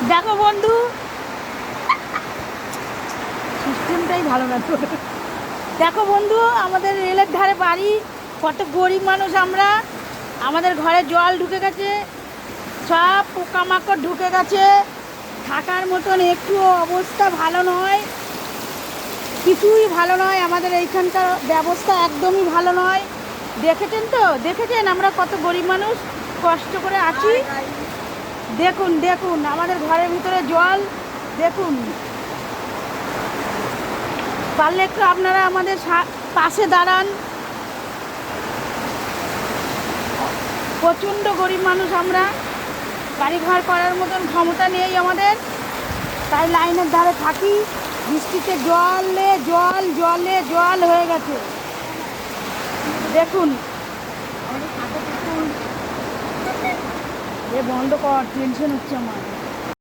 দেখো বন্ধু, সিস্টেমটাই ভালো না তো। দেখো বন্ধু, আমাদের রেলের ধারে বাড়ি, কত গরিব মানুষ আমরা। আমাদের ঘরে জল ঢুকে গেছে, সব পোকামাকড় ঢুকে গেছে, থাকার মতন একটু অবস্থা ভালো নয়, কিছুই ভালো নয়। আমাদের এইখানকার ব্যবস্থা একদমই ভালো নয়। দেখেছেন তো, দেখেছেন আমরা কত গরিব মানুষ কষ্ট করে আছি। দেখুন দেখুন আমাদের ঘরের ভিতরে জল দেখুন। পারলে একটু আপনারা আমাদের পাশে দাঁড়ান। প্রচণ্ড গরিব মানুষ আমরা, বাড়িঘর করার মতন ক্ষমতা নেই আমাদের, তাই লাইনের ধারে থাকি। বৃষ্টিতে জলে জল জলে জল হয়ে গেছে দেখুন। এ বন্ধ কর, টেনশন হচ্ছে আমার।